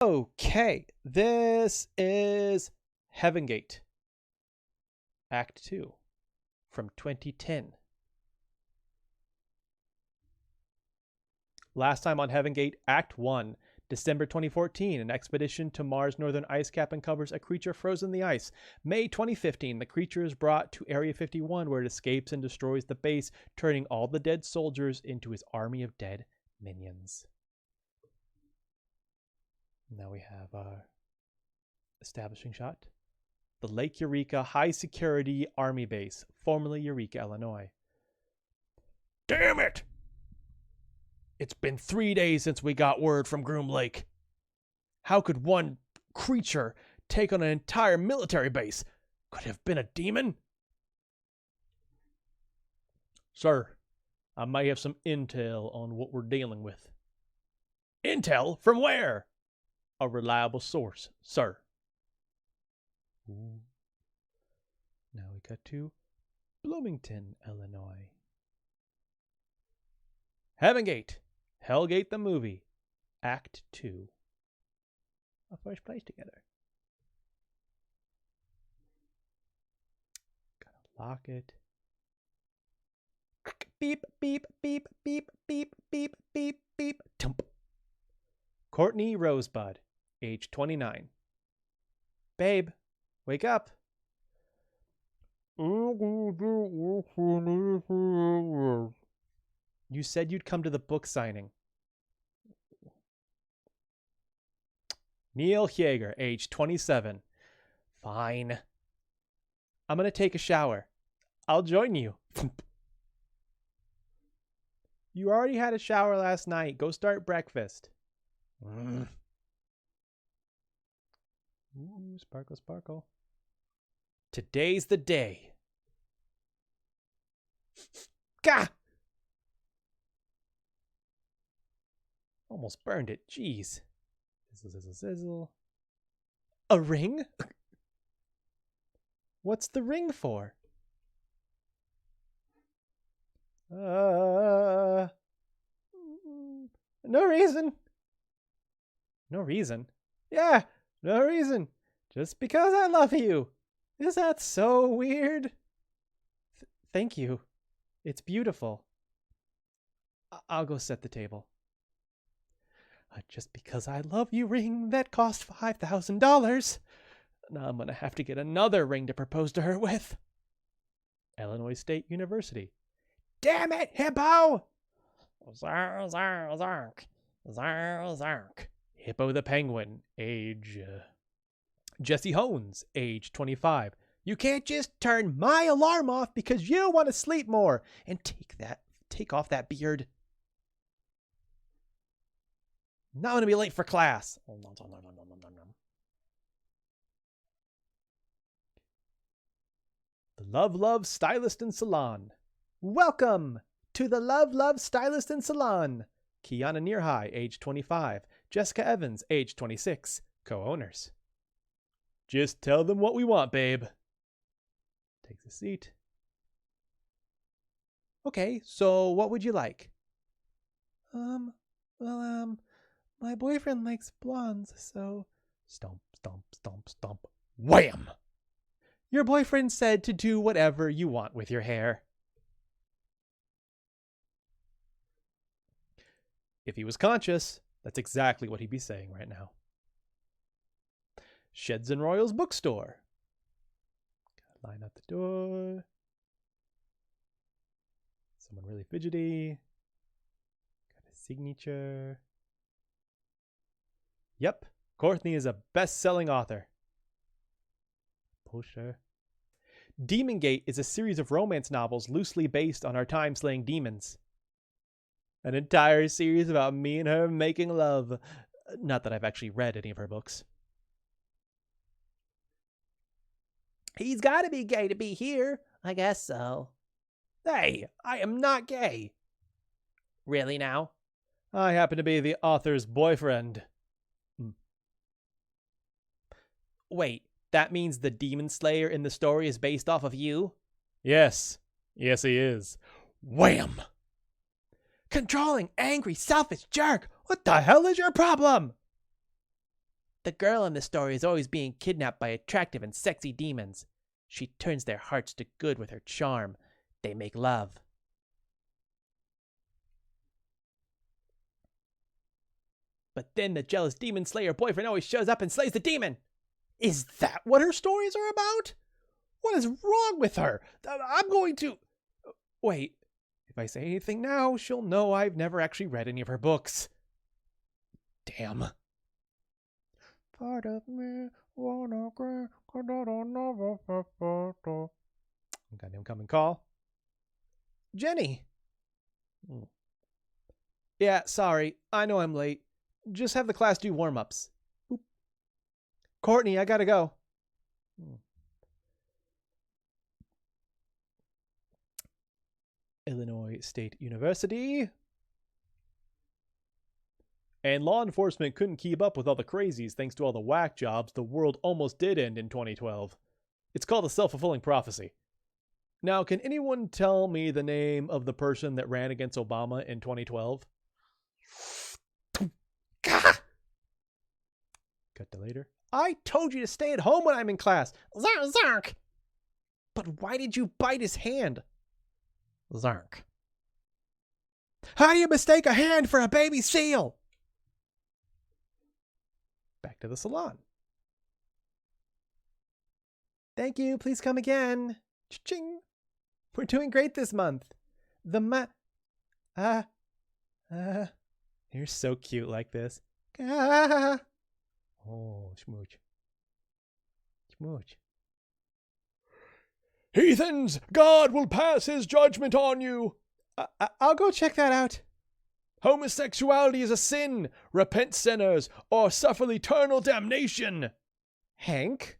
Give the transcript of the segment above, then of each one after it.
Okay, this is Heaven Gate, Act 2, from 2010. Last time on Heaven Gate, Act 1, December 2014, an expedition to Mars' northern ice cap uncovers a creature frozen in the ice. May 2015, the creature is brought to Area 51, where it escapes and destroys the base, turning all the dead soldiers into his army of dead minions. Now we have our establishing shot. The Lake Eureka High Security Army Base, formerly Eureka, Illinois. Damn it! It's been 3 days since we got word from Groom Lake. How could one creature take on an entire military base? Could it have been a demon? Sir, I may have some intel on what we're dealing with. Intel? From where? A reliable source, sir. Ooh. Now we got to Bloomington, Illinois. Heaven Gate, Hellgate the movie, Act 2. Our first place together. Gotta lock it. Beep, beep, beep, beep, beep, beep, beep, beep, tump. Courtney Rosebud, age 29. Babe, wake up. You said you'd come to the book signing. Neil Yeager, age 27. Fine. I'm going to take a shower. I'll join you. You already had a shower last night. Go start breakfast. Ooh, sparkle, sparkle. Today's the day. Gah! Almost burned it. Jeez. Sizzle, sizzle, sizzle. A ring? What's the ring for? No reason. No reason? Yeah, no reason. Just because I love you. Is that so weird? Thank you. It's beautiful. I'll go set the table. Just because I love you ring that cost $5,000. Now I'm going to have to get another ring to propose to her with. Illinois State University. Damn it, Hippo! Zark, zark, zark. Zark, zark. Hippo the Penguin, age... Jesse Hones, age 25. You can't just turn my alarm off because you want to sleep more. And take off that beard. Not going to be late for class. The Love Stylist and Salon. Welcome to the Love Stylist and Salon. Kiana Nearhigh, age 25. Jessica Evans, age 26. Co-owners. Just tell them what we want, babe. Takes a seat. Okay, so what would you like? My boyfriend likes blondes, so... Stomp, stomp, stomp, stomp. Wham! Your boyfriend said to do whatever you want with your hair. If he was conscious, that's exactly what he'd be saying right now. Sheds and Royals Bookstore. Gotta line up the door. Someone really fidgety. Got a signature. Yep, Courtney is a best-selling author. Poster. Demon Gate is a series of romance novels loosely based on our time-slaying demons. An entire series about me and her making love. Not that I've actually read any of her books. He's got to be gay to be here. I guess so. Hey, I am not gay. Really now? I happen to be the author's boyfriend. Wait, that means the demon slayer in the story is based off of you? Yes. Yes, he is. Wham! Controlling, angry, selfish jerk. What the hell is your problem? The girl in the story is always being kidnapped by attractive and sexy demons. She turns their hearts to good with her charm. They make love. But then the jealous demon slayer boyfriend always shows up and slays the demon. Is that what her stories are about? What is wrong with her? I'm going to... Wait, if I say anything now, she'll know I've never actually read any of her books. Damn. Part of me wanna go, goddamn come and call. Jenny. Yeah, sorry. I know I'm late. Just have the class do warm-ups. Oop. Courtney, I gotta go. Illinois State University. And law enforcement couldn't keep up with all the crazies thanks to all the whack jobs. The world almost did end in 2012. It's called a self-fulfilling prophecy. Now, can anyone tell me the name of the person that ran against Obama in 2012? Cut to later. I told you to stay at home when I'm in class. Zark. But why did you bite his hand? Zark. How do you mistake a hand for a baby seal? Back to the salon. Thank you. Please come again. Cha-ching. We're doing great this month. You're so cute like this. Oh, smooch. Smooch. Heathens, God will pass his judgment on you. I'll go check that out. Homosexuality is a sin. Repent, sinners, or suffer eternal damnation. Hank?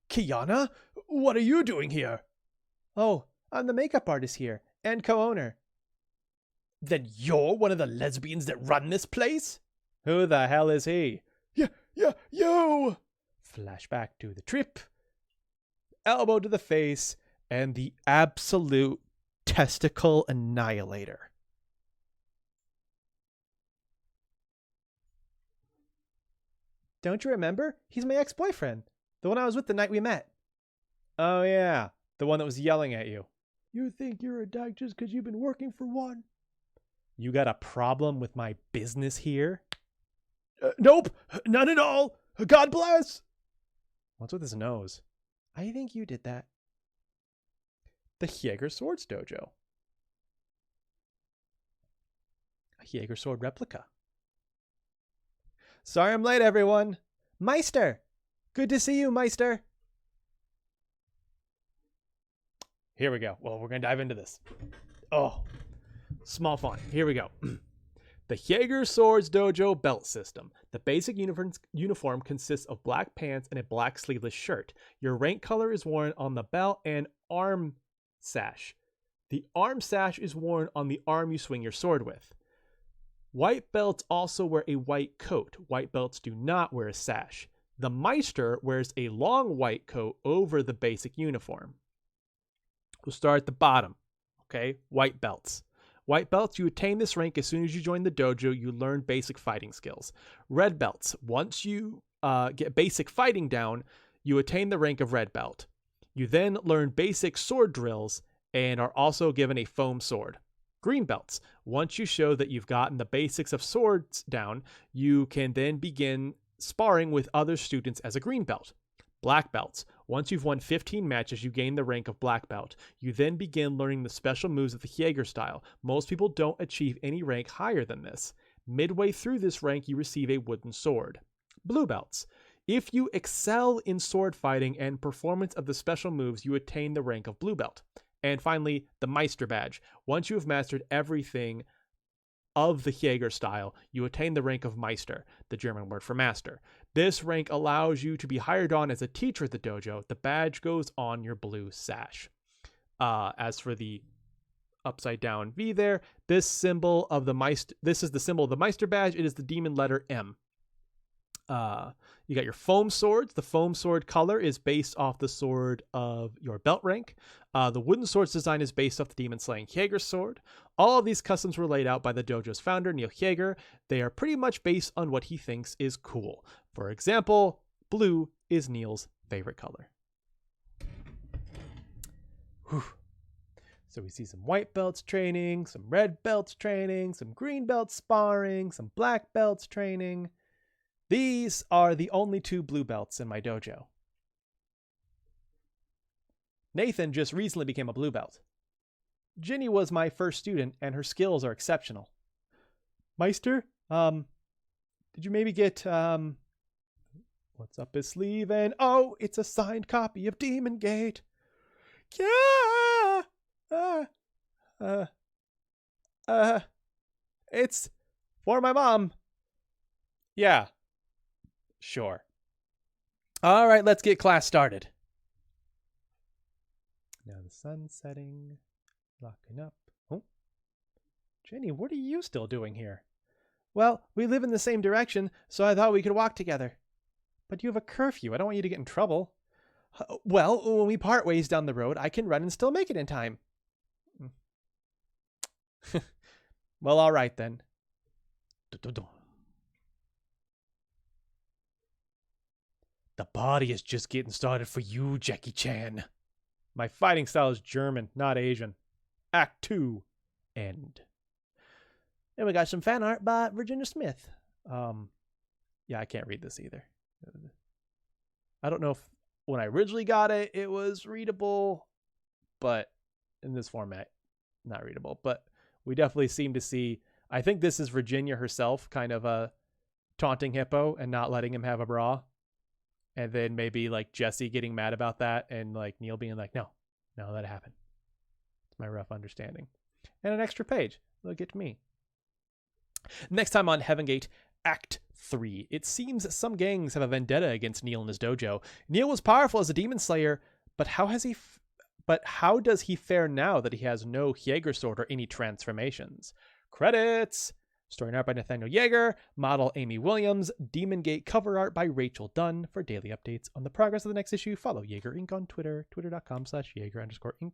Kiana? What are you doing here? Oh, I'm the makeup artist here, and co-owner. Then you're one of the lesbians that run this place? Who the hell is he? You! Flashback to the trip. Elbow to the face, and the absolute testicle annihilator. Don't you remember? He's my ex-boyfriend. The one I was with the night we met. Oh yeah, the one that was yelling at you. You think you're a dyke just because you've been working for one? You got a problem with my business here? Nope, none at all. God bless. What's with his nose? I think you did that. The Jaeger Swords Dojo. A Jaeger Sword replica. Sorry I'm late, everyone. Meister! Good to see you, Meister. Here we go. Well, we're going to dive into this. Oh, small font. Here we go. The Jaeger Swords Dojo belt system. The basic uniform consists of black pants and a black sleeveless shirt. Your rank color is worn on the belt and arm sash. The arm sash is worn on the arm you swing your sword with. White belts also wear a white coat. White belts do not wear a sash. The Meister wears a long white coat over the basic uniform. We'll start at the bottom. Okay, white belts. White belts, you attain this rank as soon as you join the dojo. You learn basic fighting skills. Red belts, once you get basic fighting down, you attain the rank of red belt. You then learn basic sword drills and are also given a foam sword. Green belts, once you show that you've gotten the basics of swords down, you can then begin sparring with other students as a green belt. Black belts, once you've won 15 matches, you gain the rank of black belt. You then begin learning the special moves of the Jaeger style. Most people don't achieve any rank higher than this. Midway through this rank, you receive a wooden sword. Blue belts, if you excel in sword fighting and performance of the special moves, you attain the rank of blue belt. And finally, the Meister badge. Once you have mastered everything of the Jaeger style, you attain the rank of Meister, the German word for master. This rank allows you to be hired on as a teacher at the dojo. The badge goes on your blue sash. As for the upside down V there, this is the symbol of the Meister badge. It is the demon letter M. You got your foam swords. The foam sword color is based off the sword of your belt rank. The wooden sword's design is based off the demon slaying Jaeger sword. All of these customs were laid out by the dojo's founder, Neil Jaeger. They are pretty much based on what he thinks is cool. For example, blue is Neil's favorite color. Whew. So we see some white belts training, some red belts training, some green belts sparring, some black belts training. These are the only 2 blue belts in my dojo. Nathan just recently became a blue belt. Ginny was my first student, and her skills are exceptional. Meister, did you maybe get, what's up his sleeve? And, oh, it's a signed copy of Demon Gate. Yeah! It's for my mom. Yeah. Sure. All right, let's get class started. Now the sun's setting, locking up. Oh, Jenny, what are you still doing here? Well, we live in the same direction, so I thought we could walk together. But you have a curfew. I don't want you to get in trouble. Well, when we part ways down the road, I can run and still make it in time. Well, all right then. The party is just getting started for you, Jackie Chan. My fighting style is German, not Asian. Act 2. End. And we got some fan art by Virginia Smith. Yeah, I can't read this either. I don't know if when I originally got it, it was readable, but in this format, not readable. But we definitely seem to see, I think this is Virginia herself kind of taunting Hippo and not letting him have a bra. And then maybe like Jesse getting mad about that and like Neil being like, no, that happened. It's my rough understanding. And an extra page. Look at me. Next time on Heaven Gate, Act 3. It seems some gangs have a vendetta against Neil and his dojo. Neil was powerful as a demon slayer, but how does he fare now that he has no Jaeger sword or any transformations? Credits! Story and art by Nathaniel Yeager, model Amy Williams, Demon Gate cover art by Rachel Dunn. For daily updates on the progress of the next issue, follow Yeager Inc. on Twitter, twitter.com/Yeager_Inc.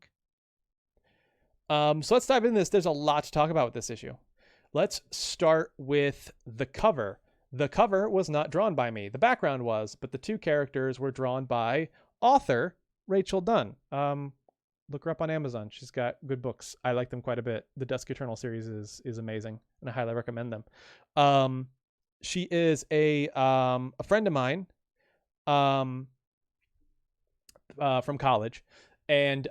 So let's dive into this. There's a lot to talk about with this issue. Let's start with the cover. The cover was not drawn by me. The background was, but the 2 characters were drawn by author Rachel Dunn. Look her up on Amazon. She's got good books. I like them quite a bit. The Dusk Eternal series is amazing, and I highly recommend them. She is a friend of mine from college, and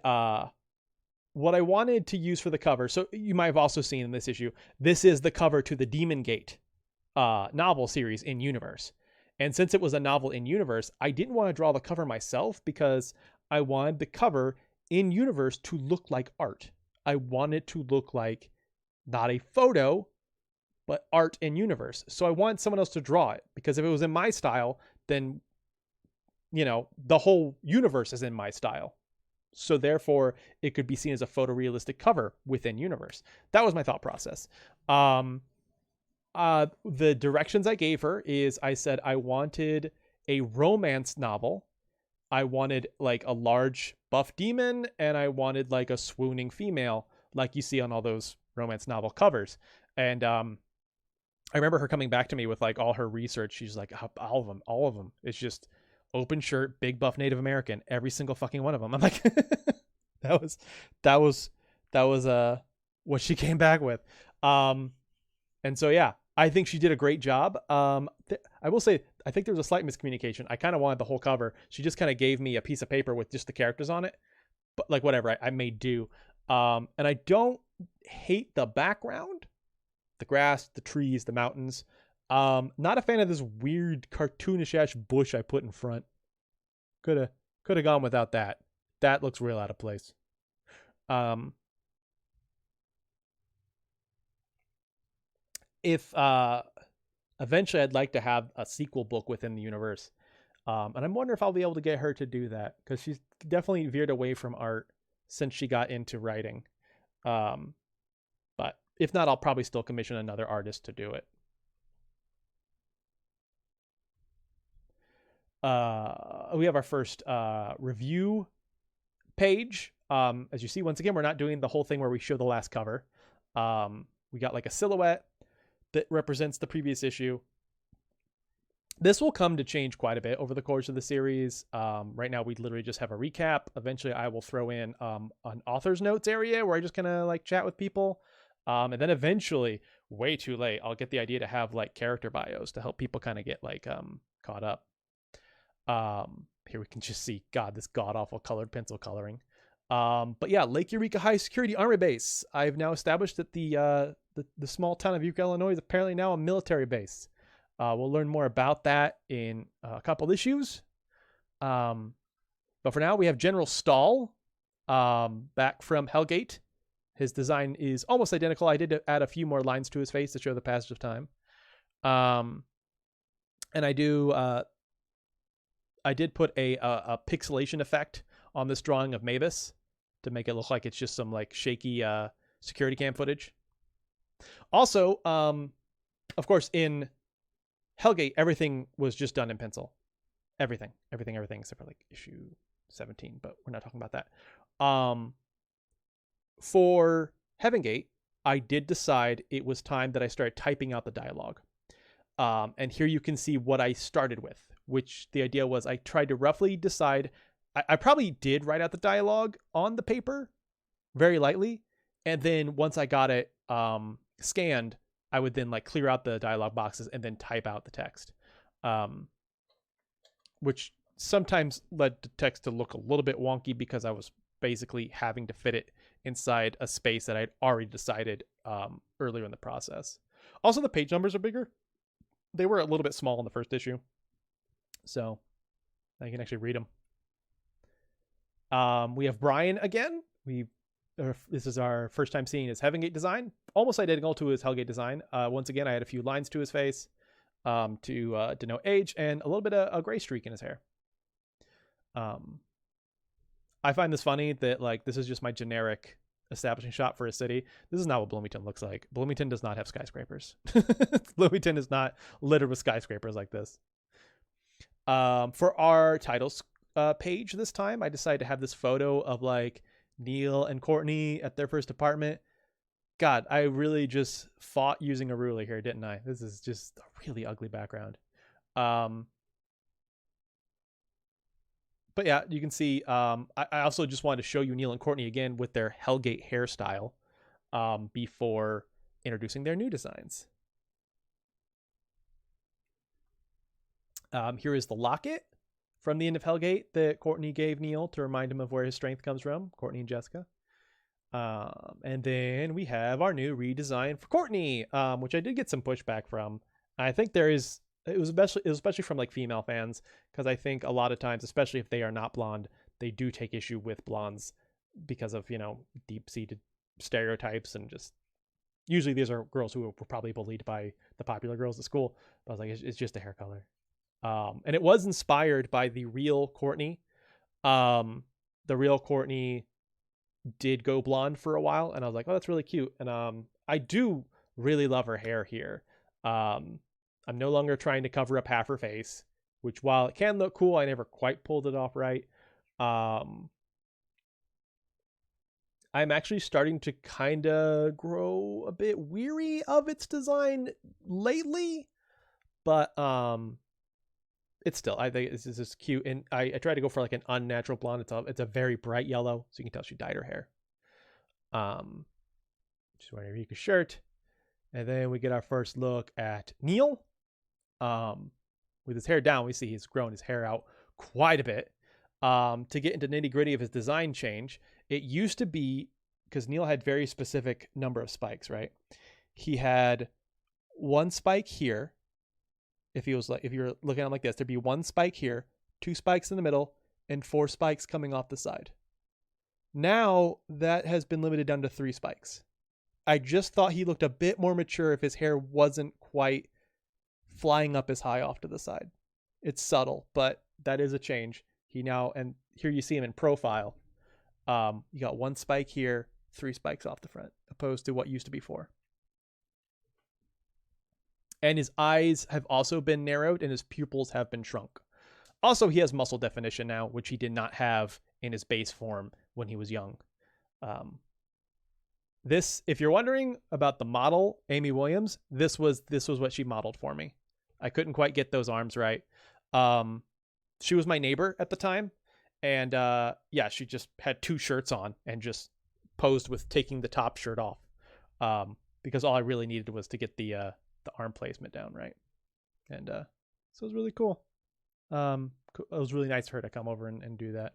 what I wanted to use for the cover, so you might have also seen in this issue, this is the cover to the Demon Gate novel series in Universe. And since it was a novel in Universe, I didn't want to draw the cover myself because I wanted the cover in Universe to look like art. I want it to look like not a photo, but art in Universe. So I want someone else to draw it, because if it was in my style, then, the whole universe is in my style. So therefore, it could be seen as a photorealistic cover within Universe. That was my thought process. The directions I gave her is I said I wanted a romance novel. I wanted like a large buff demon, and I wanted like a swooning female like you see on all those romance novel covers. And I remember her coming back to me with like all her research. She's like, all of them. It's just open shirt, big buff Native American, every single fucking one of them. I'm like, that was what she came back with. And so, yeah, I think she did a great job. I will say, I think there was a slight miscommunication. I kind of wanted the whole cover. She just kind of gave me a piece of paper with just the characters on it, but like whatever, I made do. And I don't hate the background, the grass, the trees, the mountains. Not a fan of this weird cartoonish ash bush I put in front. Could have gone without that. That looks real out of place. If eventually I'd like to have a sequel book within the universe. And I'm wondering if I'll be able to get her to do that, because she's definitely veered away from art since she got into writing. But if not, I'll probably still commission another artist to do it. we have our first review page. As you see, once again, we're not doing the whole thing where we show the last cover. We got like a silhouette that represents the previous issue. This will come to change quite a bit over the course of the series. Right now, we literally just have a recap. Eventually, I will throw in an author's notes area where I just kind of like chat with people. And then eventually, way too late, I'll get the idea to have like character bios to help people kind of get like caught up. Here we can just see, God, this god-awful colored pencil coloring. But yeah, Lake Eureka High Security Army Base. I've now established that the small town of Eureka, Illinois is apparently now a military base. We'll learn more about that in a couple issues. But for now, we have General Stahl back from Hellgate. His design is almost identical. I did add a few more lines to his face to show the passage of time. And I did put a pixelation effect on this drawing of Mavis to make it look like it's just some like shaky security cam footage. Also, of course, in Hellgate, everything was just done in pencil. Everything except for like issue 17, but we're not talking about that. For Heavengate, I did decide it was time that I started typing out the dialogue. And here you can see what I started with, which the idea was I tried to roughly decide. I probably did write out the dialogue on the paper very lightly. And then once I got it scanned, I would then like clear out the dialogue boxes and then type out the text, which sometimes led the text to look a little bit wonky because I was basically having to fit it inside a space that I'd already decided earlier in the process. Also, the page numbers are bigger. They were a little bit small in the first issue, so now you can actually read them. We have Brian again. This is our first time seeing his Heavengate design, almost identical to his Hellgate design. Once again, I had a few lines to his face to denote age and a little bit of a gray streak in his hair. I find this funny that like this is just my generic establishing shot for a city. This is not what Bloomington looks like. Bloomington does not have skyscrapers. Bloomington is not littered with skyscrapers like this. For our titles page this time, I decided to have this photo of like Neil and Courtney at their first apartment. God, I really just fought using a ruler here, didn't I? This is just a really ugly background. But yeah, you can see, I also just wanted to show you Neil and Courtney again with their Hellgate hairstyle before introducing their new designs. Here is the locket from the end of Hellgate that Courtney gave Neil to remind him of where his strength comes from, Courtney and Jessica. And then we have our new redesign for Courtney, which I did get some pushback from. I think it was especially from like female fans, because I think a lot of times, especially if they are not blonde, they do take issue with blondes because of, you know, deep-seated stereotypes, and just usually these are girls who were probably bullied by the popular girls at school. But I was like, it's just a hair color. And it was inspired by the real Courtney. The real Courtney did go blonde for a while, and I was like, oh, that's really cute. And I do really love her hair here. I'm no longer trying to cover up half her face, which while it can look cool, I never quite pulled it off right. I'm actually starting to kind of grow a bit weary of its design lately, but it's still, I think this is cute. And I tried to go for like an unnatural blonde. It's a very bright yellow, so you can tell she dyed her hair. She's wearing a Eureka shirt. And then we get our first look at Neil. With his hair down, we see he's grown his hair out quite a bit. To get into nitty gritty of his design change, it used to be, because Neil had very specific number of spikes, right? He had one spike here. If you're looking at him like this, there'd be one spike here, 2 spikes in the middle, and 4 spikes coming off the side. Now that has been limited down to 3 spikes. I just thought he looked a bit more mature if his hair wasn't quite flying up as high off to the side. It's subtle, but that is a change. And here you see him in profile. You got 1 spike here, 3 spikes off the front, opposed to what used to be 4. And his eyes have also been narrowed and his pupils have been shrunk. Also, he has muscle definition now, which he did not have in his base form when he was young. This, if you're wondering about the model, Amy Williams, this was what she modeled for me. I couldn't quite get those arms right. She was my neighbor at the time, and yeah, she just had 2 shirts on and just posed with taking the top shirt off, because all I really needed was to get the arm placement down right, and so it was really cool. It was really nice for her to come over and do that.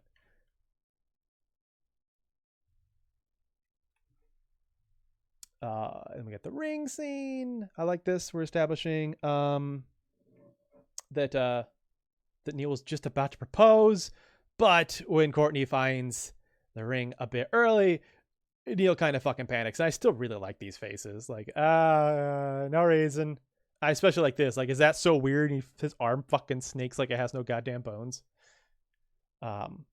And we got the ring scene. I like this. We're establishing that Neil was just about to propose, but when Courtney finds the ring a bit early, Neil kind of fucking panics. And I still really like these faces. Like, no reason. I especially like this. Like, is that so weird? His arm fucking snakes like it has no goddamn bones. And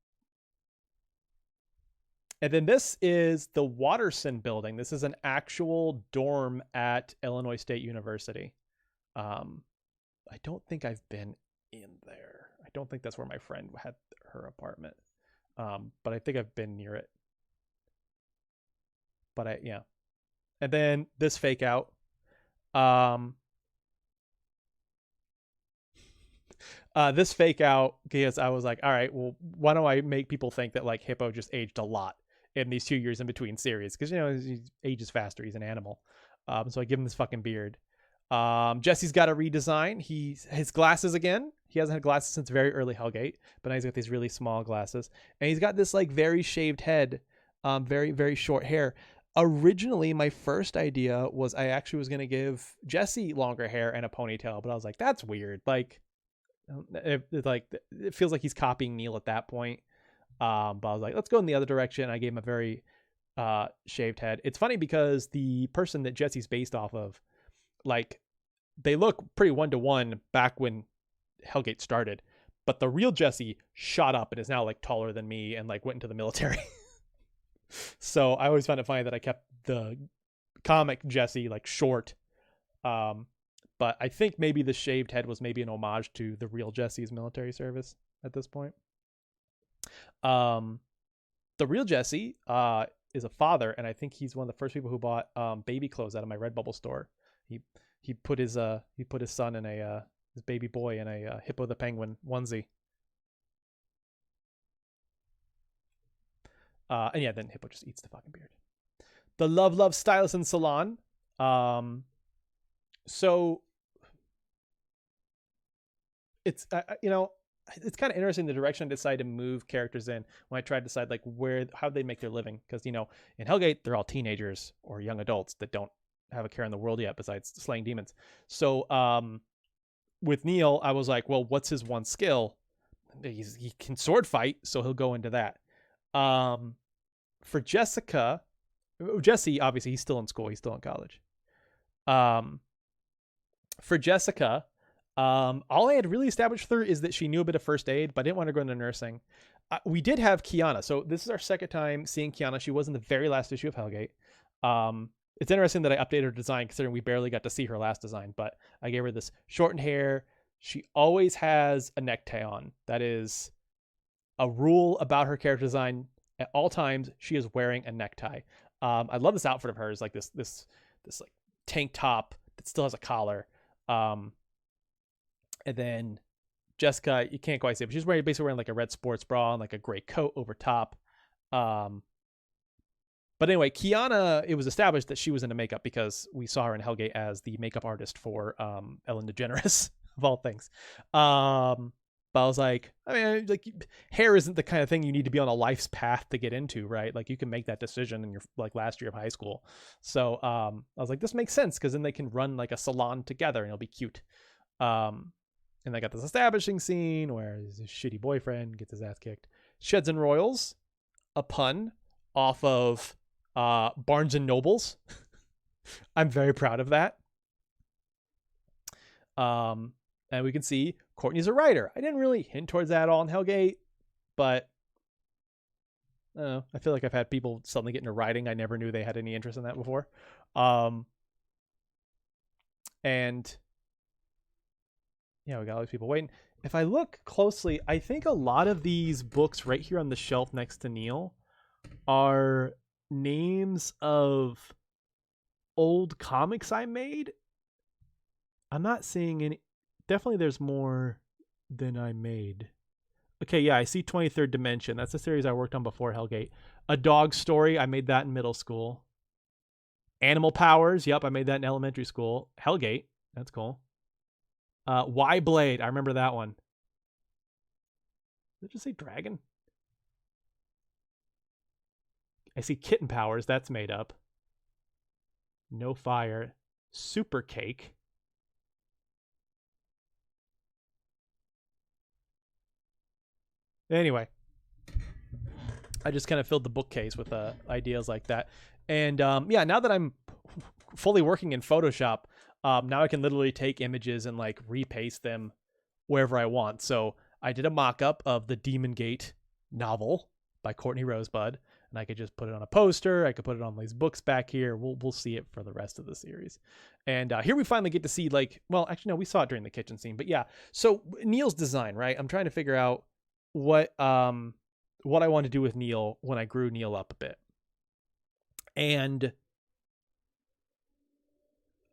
then this is the Watterson building. This is an actual dorm at Illinois State University. I don't think I've been in there. I don't think that's where my friend had her apartment. But I think I've been near it. But yeah. And then this fake out. This fake out, because I was like, all right, well, why don't I make people think that like Hippo just aged a lot in these 2 years in between series? Because, you know, he ages faster. He's an animal. So I give him this fucking beard. Jesse's got a redesign. His glasses again. He hasn't had glasses since very early Hellgate, but now he's got these really small glasses. And he's got this like very shaved head, very, very short hair. Originally, my first idea was I actually was going to give Jesse longer hair and a ponytail, but I was like, that's weird. Like, it feels like he's copying Neil at that point. But I was like, let's go in the other direction. I gave him a very shaved head. It's funny because the person that Jesse's based off of, like, they look pretty 1-to-1 back when Hellgate started, but the real Jesse shot up and is now like taller than me and like went into the military. So I always found it funny that I kept the comic Jesse like short. But I think maybe the shaved head was maybe an homage to the real Jesse's military service at this point. The real Jesse is a father, and I think he's one of the first people who bought baby clothes out of my Redbubble store. He put his son in his baby boy in a Hippo the Penguin onesie. And yeah, then Hippo just eats the fucking beard. The Love Stylist and Salon. So it's it's kind of interesting the direction I decided to move characters in when I tried to decide like how they make their living, because in Hellgate they're all teenagers or young adults that don't have a care in the world yet besides slaying demons. So with Neil, I was like, well, what's his one skill? He can sword fight, so he'll go into that. For Jesse, obviously he's still in school, he's still in college. For Jessica, all I had really established for her is that she knew a bit of first aid, but I didn't want to go into nursing. We did have Kiana. So this is our second time seeing Kiana. She was in the very last issue of Hellgate. It's interesting that I updated her design considering we barely got to see her last design, but I gave her this shortened hair. She always has a necktie on. That is a rule about her character design. At all times, she is wearing a necktie. I love this outfit of hers, like this like tank top that still has a collar. And then Jessica, you can't quite see it, but she's basically wearing like a red sports bra and like a gray coat over top. But anyway, Kiana, it was established that she was into makeup because we saw her in Hellgate as the makeup artist for Ellen DeGeneres, of all things. But I was like, I mean, like, hair isn't the kind of thing you need to be on a life's path to get into, right? Like, you can make that decision in your like last year of high school. So I was like, this makes sense because then they can run like a salon together and it'll be cute. And I got this establishing scene where his shitty boyfriend gets his ass kicked. Sheds and Royals, a pun off of Barnes and Nobles. I'm very proud of that. And we can see Courtney's a writer. I didn't really hint towards that at all in Hellgate, but I don't know. I feel like I've had people suddenly get into writing. I never knew they had any interest in that before. And yeah, we got all these people waiting. if I look closely, I think a lot of these books right here on the shelf next to Neil are names of old comics I made. I'm not seeing any. Definitely there's more than I made. Okay, yeah, I see 23rd Dimension. That's a series I worked on before Hellgate. A Dog Story, I made that in middle school. Animal Powers, yep, I made that in elementary school. Hellgate, that's cool. Y Blade, I remember that one. Did it just say dragon? I see Kitten Powers, that's made up. No Fire. Super Cake. Anyway, I just kind of filled the bookcase with ideas like that. And yeah, now that I'm fully working in Photoshop, now I can literally take images and like repaste them wherever I want. So I did a mock-up of the Demon Gate novel by Courtney Rosebud, and I could just put it on a poster. I could put it on these books back here. We'll see it for the rest of the series. And here we finally get to see like, well, actually no, we saw it during the kitchen scene, but yeah. So Neil's design, right? I'm trying to figure out what I want to do with Neil when I grew Neil up a bit. And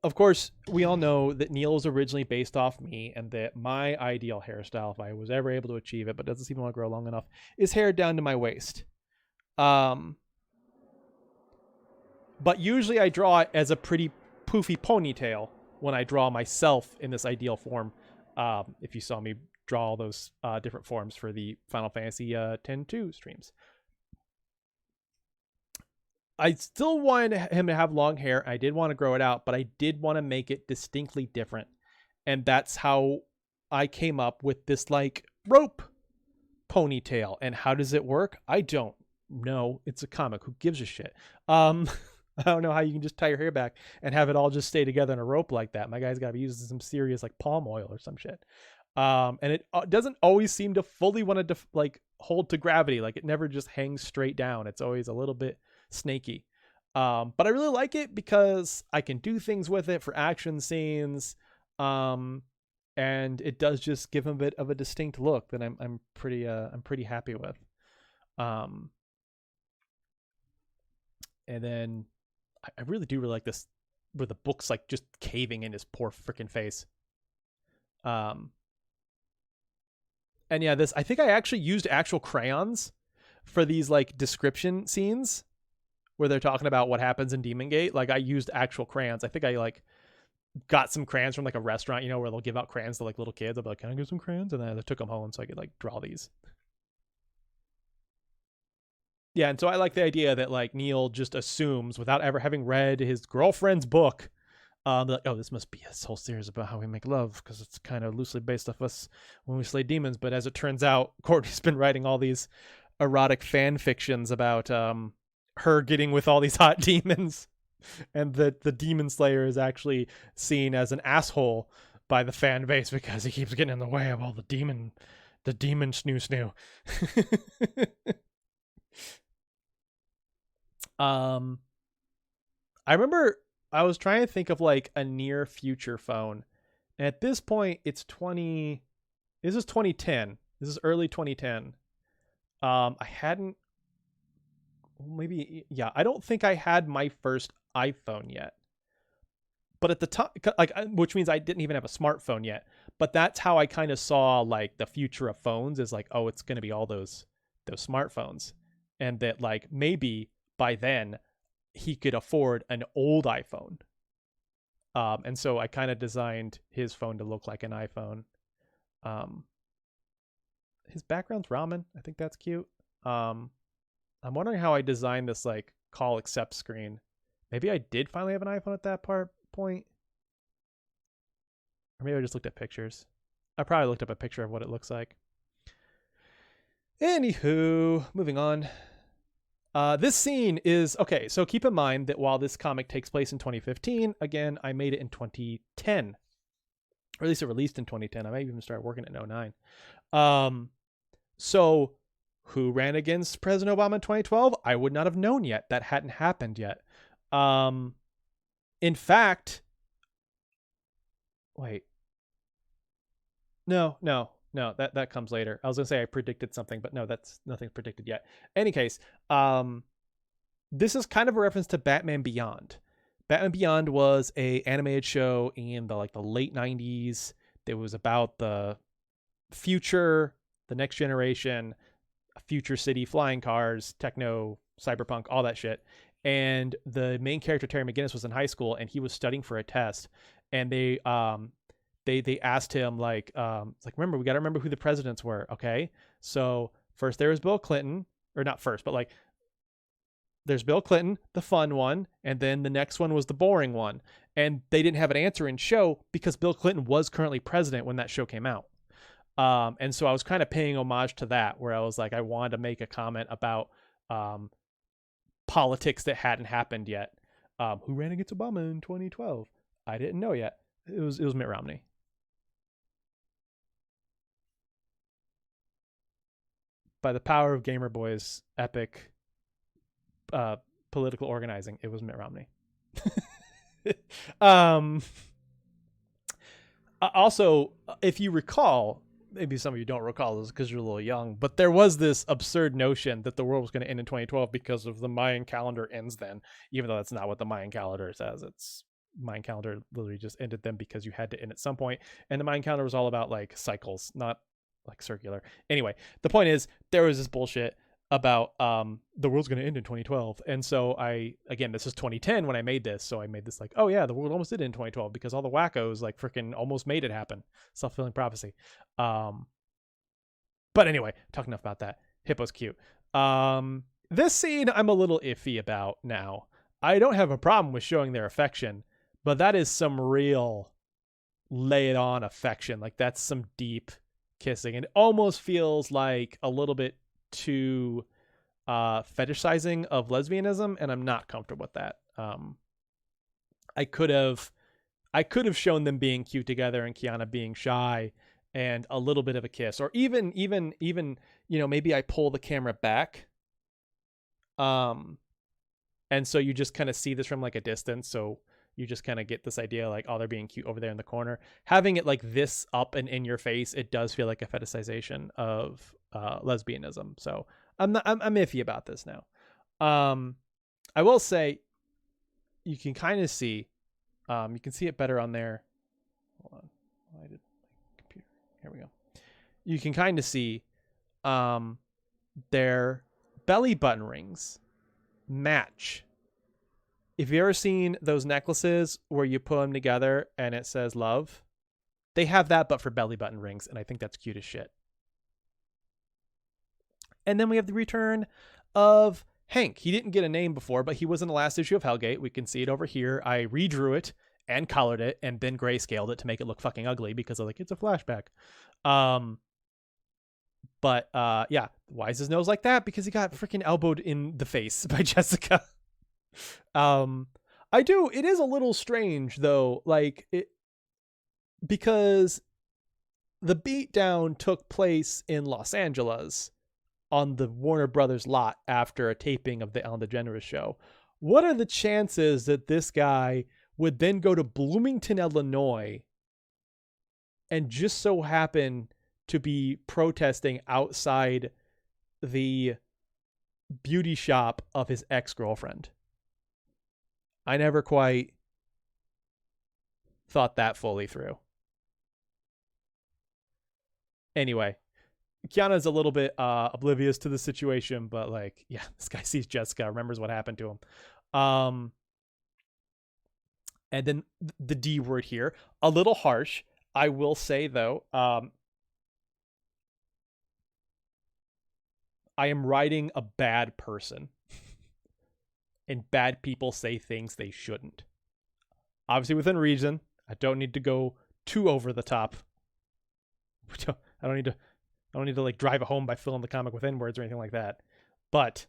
of course, we all know that Neil was originally based off me, and that my ideal hairstyle, if I was ever able to achieve it, but doesn't seem to grow long enough, is hair down to my waist. But usually I draw it as a pretty poofy ponytail when I draw myself in this ideal form. If you saw me draw all those different forms for the Final Fantasy X-2 streams. I still wanted him to have long hair. I did want to grow it out, but I did want to make it distinctly different. And that's how I came up with this like rope ponytail. And how does it work? I don't know. It's a comic. Who gives a shit? I don't know how you can just tie your hair back and have it all just stay together in a rope like that. My guy's got to be using some serious like palm oil or some shit. And it doesn't always seem to fully want to like hold to gravity. Like it never just hangs straight down. It's always a little bit snaky. But I really like it because I can do things with it for action scenes. And it does just give him a bit of a distinct look that I'm pretty happy with. And then I really do really like this where the book's like just caving in his poor freaking face. And yeah, I think I actually used actual crayons for these like description scenes where they're talking about what happens in Demon Gate. Like I used actual crayons. I think I like got some crayons from like a restaurant, you know, where they'll give out crayons to like little kids. I'll be like, can I get some crayons? And then I took them home so I could like draw these. Yeah, and so I like the idea that like Neil just assumes without ever having read his girlfriend's book, like, oh, this must be a whole series about how we make love because it's kind of loosely based off us when we slay demons. But as it turns out, Courtney's been writing all these erotic fan fictions about her getting with all these hot demons, and that the demon slayer is actually seen as an asshole by the fan base because he keeps getting in the way of all the demon snoo. I remember I was trying to think of like a near future phone. And at this point, this is 2010. This is early 2010. I hadn't, maybe, yeah, I don't think I had my first iPhone yet. But at the time, like, which means I didn't even have a smartphone yet. But that's how I kind of saw like the future of phones is like, oh, it's going to be all those smartphones. And that like maybe by then he could afford an old iPhone. And so I kind of designed his phone to look like an iPhone. His background's ramen. I think that's cute. I'm wondering how I designed this like call accept screen. Maybe I did finally have an iPhone at that point. Or maybe I just looked at pictures. I probably looked up a picture of what it looks like. Anywho, moving on. This scene is, okay, so keep in mind that while this comic takes place in 2015, again, I made it in 2010. Or at least it released in 2010. I might even start working in 2009. So who ran against President Obama in 2012? I would not have known yet. That hadn't happened yet. In fact, wait. No. No, that comes later. I was gonna say I predicted something, but no, that's nothing's predicted yet. Any case, this is kind of a reference to Batman Beyond. Batman Beyond was a animated show in the late 90s. It was about the future, the next generation, a future city, flying cars, techno, cyberpunk, all that shit. And the main character Terry McGinnis was in high school and he was studying for a test, and they asked him remember, we got to remember who the presidents were. Okay, so first there was Bill Clinton, or not first, but like there's Bill Clinton, the fun one, and then the next one was the boring one. And they didn't have an answer in show because Bill Clinton was currently president when that show came out. And so I was kind of paying homage to that, where I was like, I wanted to make a comment about politics that hadn't happened yet. Who ran against Obama in 2012? I didn't know yet. It was Mitt Romney. By the power of Gamer Boy's epic political organizing, it was Mitt Romney. Also, if you recall, maybe some of you don't recall this because you're a little young, but there was this absurd notion that the world was going to end in 2012 because of the Mayan calendar ends then, even though that's not what the Mayan calendar says. It's Mayan calendar literally just ended then because you had to end at some point, and the Mayan calendar was all about like cycles, not like circular. Anyway, the point is there was this bullshit about the world's going to end in 2012, and so this is 2010 when I made this, so I made this like, oh yeah, the world almost did in 2012 because all the wackos like freaking almost made it happen. Self-fulfilling prophecy. But anyway, talking enough about that. Hippo's cute. This scene I'm a little iffy about now. I don't have a problem with showing their affection, but that is some real lay it on affection. Like that's some deep kissing, and it almost feels like a little bit too fetishizing of lesbianism, and I'm not comfortable with that. I could have shown them being cute together and Kiana being shy and a little bit of a kiss, or even maybe I pull the camera back, and so you just kind of see this from like a distance, so you just kind of get this idea like, oh, they're being cute over there in the corner. Having it like this up and in your face, it does feel like a fetishization of lesbianism. So I'm iffy about this now. I will say you can kind of see, you can see it better on there. Hold on. Why did my computer? Here we go. You can kind of see their belly button rings match. If you've ever seen those necklaces where you put them together and it says love, they have that, but for belly button rings. And I think that's cute as shit. And then we have the return of Hank. He didn't get a name before, but he was in the last issue of Hellgate. We can see it over here. I redrew it and colored it and then grayscaled it to make it look fucking ugly because I'm like, it's a flashback. But yeah, why is his nose like that? Because he got freaking elbowed in the face by Jessica. It is a little strange though, like it, because the beatdown took place in Los Angeles on the Warner Brothers lot after a taping of the Ellen DeGeneres show. What are the chances that this guy would then go to Bloomington, Illinois, and just so happen to be protesting outside the beauty shop of his ex-girlfriend? I never quite thought that fully through. Anyway, Kiana's a little bit oblivious to the situation, but like, yeah, this guy sees Jessica, remembers what happened to him. And then the D word here, a little harsh. I will say though, I am writing a bad person. And bad people say things they shouldn't. Obviously within reason. I don't need to go too over the top. I don't need to like drive it home by filling the comic with N-words or anything like that. But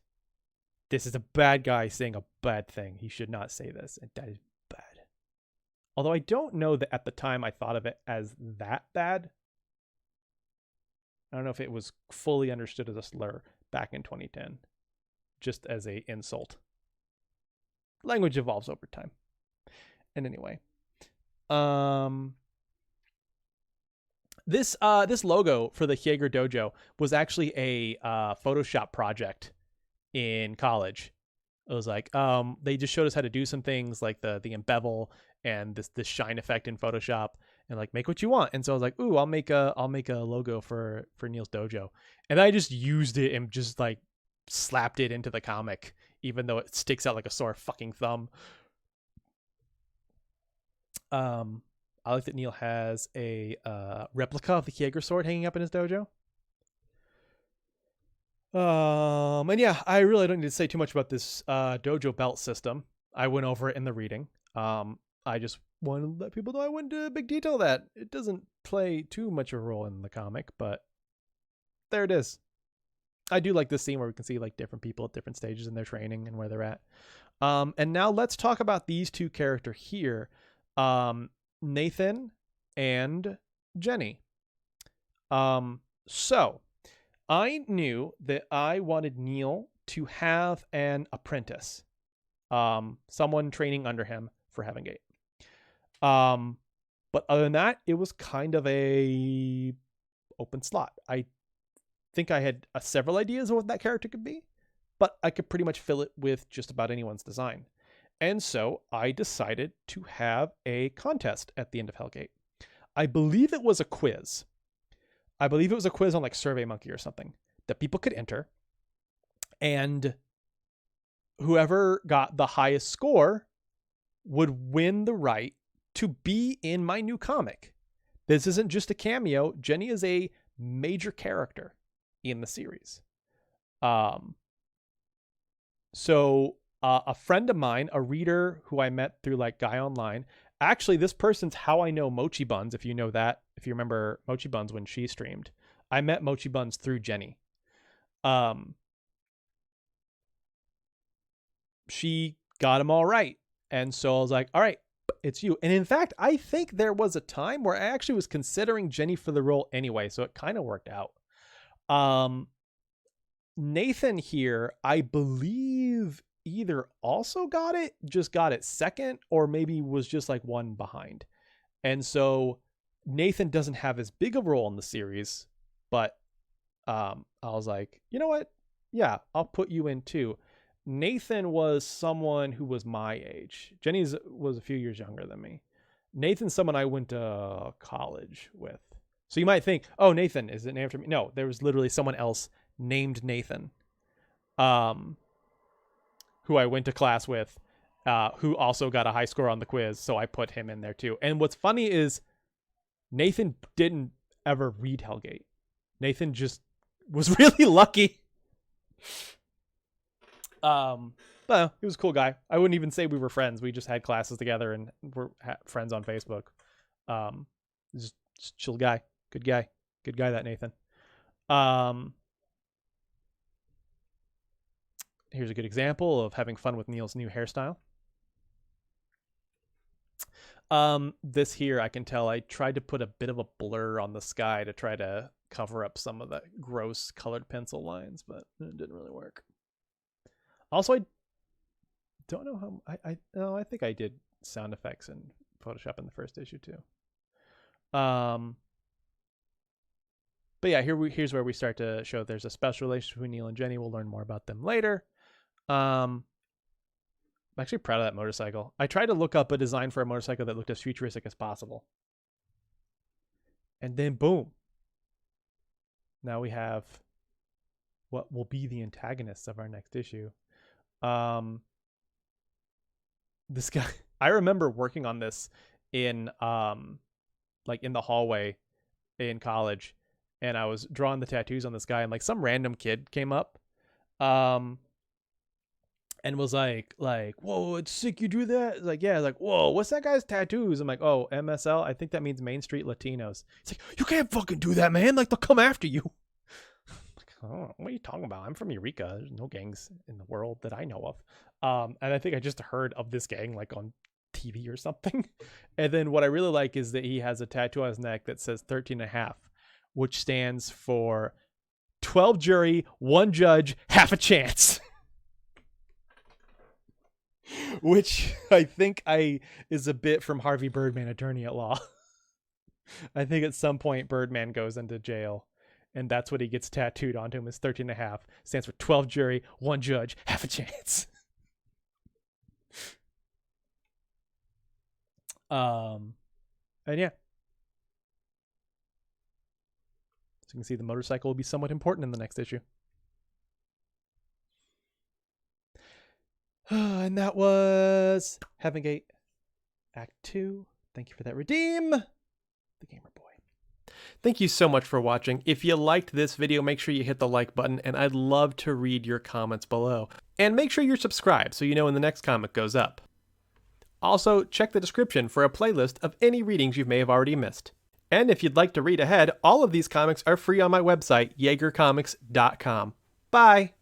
this is a bad guy saying a bad thing. He should not say this, and that is bad. Although I don't know that at the time I thought of it as that bad. I don't know if it was fully understood as a slur back in 2010, just as a insult. Language evolves over time. And anyway, This logo for the Hyeger Dojo was actually a Photoshop project in college. It was like they just showed us how to do some things like the embevel and this shine effect in Photoshop, and like make what you want. And so I was like, ooh, I'll make a logo for Neil's Dojo, and I just used it and just like slapped it into the comic, even though it sticks out like a sore fucking thumb. I like that Neil has a replica of the Hyeger sword hanging up in his dojo. And yeah, I really don't need to say too much about this dojo belt system. I went over it in the reading. I just wanted to let people know I went into big detail that it doesn't play too much of a role in the comic, but there it is. I do like this scene where we can see like different people at different stages in their training and where they're at. And now let's talk about these two characters here. Nathan and Jenny. So I knew that I wanted Neil to have an apprentice, someone training under him for Heaven Gate. But other than that, it was kind of a open slot. I think I had several ideas of what that character could be, but I could pretty much fill it with just about anyone's design. And so I decided to have a contest at the end of Hellgate. I believe it was a quiz. I believe it was a quiz on like SurveyMonkey or something that people could enter. And whoever got the highest score would win the right to be in my new comic. This isn't just a cameo. Jenny is a major character in the series. So a friend of mine, a reader who I met through like Guy Online, actually this person's how I know Mochi Buns, if you know that, if you remember Mochi Buns when she streamed. I met Mochi Buns through Jenny. She got them all right. And so I was like, all right, it's you. And in fact, I think there was a time where I actually was considering Jenny for the role anyway, so it kind of worked out. Nathan here, I believe either also just got it second, or maybe was just like one behind. And so Nathan doesn't have as big a role in the series, but I was like, you know what? Yeah, I'll put you in too. Nathan was someone who was my age. Jenny's was a few years younger than me. Nathan's someone I went to college with. So you might think, oh, Nathan, is it named after me? No, there was literally someone else named Nathan, who I went to class with, who also got a high score on the quiz. So I put him in there too. And what's funny is Nathan didn't ever read Hellgate. Nathan just was really lucky. But he was a cool guy. I wouldn't even say we were friends. We just had classes together and were friends on Facebook. Just chill guy, good guy, that Nathan. Here's a good example of having fun with Neil's new hairstyle. This here, I can tell I tried to put a bit of a blur on the sky to try to cover up some of the gross colored pencil lines, but it didn't really work. Also, I don't know how I think I did sound effects in Photoshop in the first issue too. But yeah, here's where we start to show there's a special relationship between Neil and Jenny. We'll learn more about them later. I'm actually proud of that motorcycle. I tried to look up a design for a motorcycle that looked as futuristic as possible. And then boom. Now we have what will be the antagonists of our next issue. This guy, I remember working on this in like in the hallway in college, and I was drawing the tattoos on this guy, and like some random kid came up and was like, whoa, it's sick you drew that. Like, yeah, like, whoa, what's that guy's tattoos? I'm like, oh, MSL, I think that means Main Street Latinos. It's like, you can't fucking do that, man, like they'll come after you. Oh, what are you talking about? I'm from Eureka. There's no gangs in the world that I know of. And I think I just heard of this gang like on TV or something. And then what I really like is that he has a tattoo on his neck that says 13.5, which stands for 12 jury, 1 judge, half a chance. Which I think is a bit from Harvey Birdman, Attorney at Law. I think at some point Birdman goes into jail, and that's what he gets tattooed onto him is 13 and a half. Stands for 12 jury, 1 judge, half a chance. And yeah. So you can see the motorcycle will be somewhat important in the next issue. And that was Heaven Gate Act 2. Thank you for that, Redeem, the Gamer Boy. Thank you so much for watching. If you liked this video, make sure you hit the like button, and I'd love to read your comments below. And make sure you're subscribed so you know when the next comic goes up. Also, check the description for a playlist of any readings you may have already missed. And if you'd like to read ahead, all of these comics are free on my website, YagerComics.com. Bye!